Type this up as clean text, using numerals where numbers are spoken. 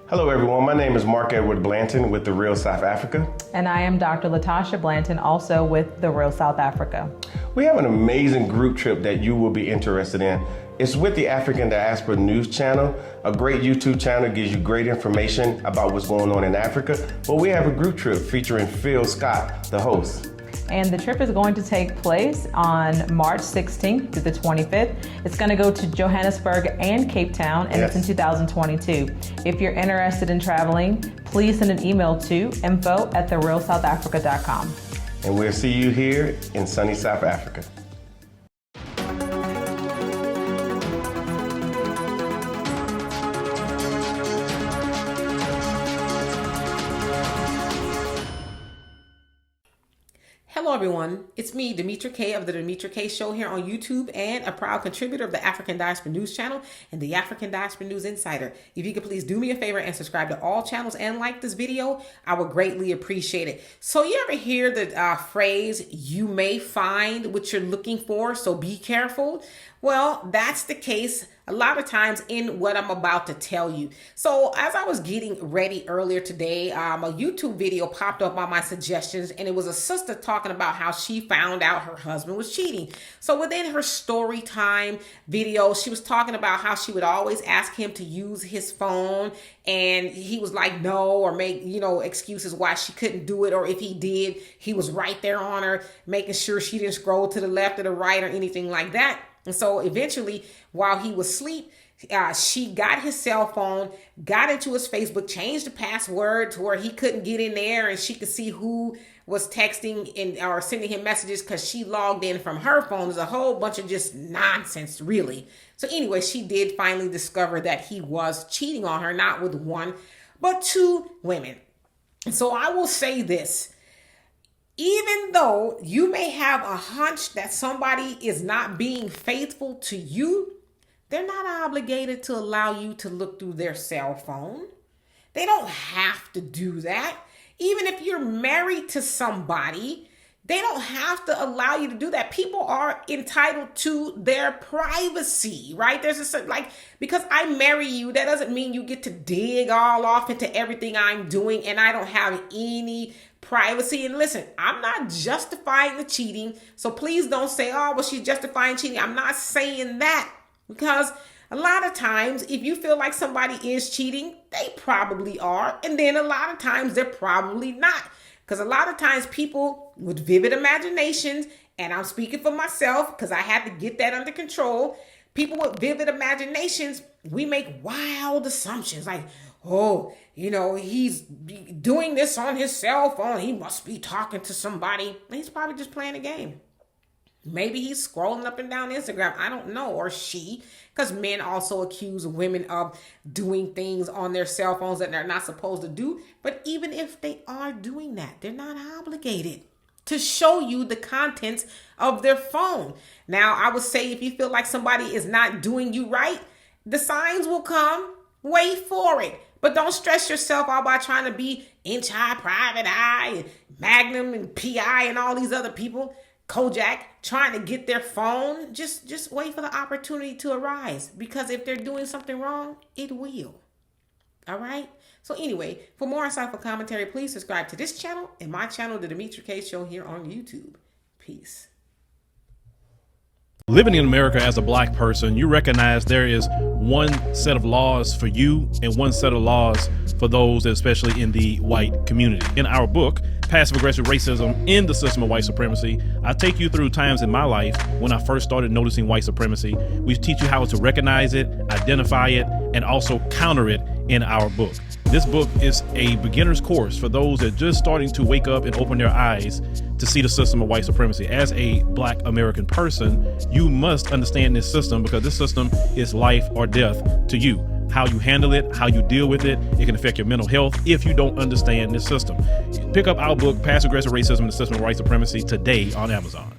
Hello everyone, my name is Mark Edward Blanton with The Real South Africa. And I am Dr. Latasha Blanton, also with The Real South Africa. We have an amazing group trip that you will be interested in. It's with the African Diaspora News Channel, a great YouTube channel, gives you great information about what's going on in Africa. But we have a group trip featuring Phil Scott, the host. And the trip is going to take place on March 16th through the 25th. It's going to go to Johannesburg and Cape Town, and It's in 2022. If you're interested in traveling, please send an email to info@therealsouthafrica.com. And we'll see you here in sunny South Africa. Hello everyone, it's me, Demetra Kaye of the Demetra Kaye Show here on YouTube and a proud contributor of the African Diaspora News Channel and the African Diaspora News Insider. If you could please do me a favor and subscribe to all channels and like this video, I would greatly appreciate it. So you ever hear the phrase, you may find what you're looking for, so be careful? Well, that's the case a lot of times in what I'm about to tell you. So as I was getting ready earlier today, a YouTube video popped up on my suggestions, and it was a sister talking about how she found out her husband was cheating. So within her story time video, she was talking about how she would always ask him to use his phone, and he was like no, or make excuses why she couldn't do it, or if he did, he was right there on her, making sure she didn't scroll to the left or the right or anything like that. And so eventually, while he was asleep, she got his cell phone, got into his Facebook, changed the password to where he couldn't get in there, and she could see who was texting or sending him messages because she logged in from her phone. There's a whole bunch of just nonsense, really. So anyway, she did finally discover that he was cheating on her, not with one, but two women. And so I will say this. Even though you may have a hunch that somebody is not being faithful to you, they're not obligated to allow you to look through their cell phone. They don't have to do that. Even if you're married to somebody, they don't have to allow you to do that. People are entitled to their privacy, right? There's because I marry you, that doesn't mean you get to dig all off into everything I'm doing and I don't have any privacy. And listen, I'm not justifying the cheating. So please don't say, oh, well, she's justifying cheating. I'm not saying that, because a lot of times if you feel like somebody is cheating, they probably are. And then a lot of times they're probably not. Because a lot of times people with vivid imaginations, and I'm speaking for myself because I had to get that under control. People with vivid imaginations, we make wild assumptions like, oh, he's doing this on his cell phone. He must be talking to somebody. He's probably just playing a game. Maybe he's scrolling up and down Instagram. I don't know. Or she, because men also accuse women of doing things on their cell phones that they're not supposed to do. But even if they are doing that, they're not obligated to show you the contents of their phone. Now, I would say if you feel like somebody is not doing you right, the signs will come. Wait for it. But don't stress yourself out by trying to be Inch Eye, Private Eye, and Magnum and PI and all these other people, Kojak, trying to get their phone. Just wait for the opportunity to arise, because if they're doing something wrong, it will. All right? So anyway, for more insightful commentary, please subscribe to this channel and my channel, The Demetra Kaye Show, here on YouTube. Peace. Living in America as a black person, you recognize there is one set of laws for you and one set of laws for those, especially in the white community. In our book, Passive Aggressive Racism in the System of White Supremacy, I take you through times in my life when I first started noticing white supremacy. We teach you how to recognize it, identify it, and also counter it in our book. This book is a beginner's course for those that are just starting to wake up and open their eyes to see the system of white supremacy. As a black American person, you must understand this system, because this system is life or death to you. How you handle it, how you deal with it, it can affect your mental health if you don't understand this system. Pick up our book, Passive Aggressive Racism and the System of White Supremacy, today on Amazon.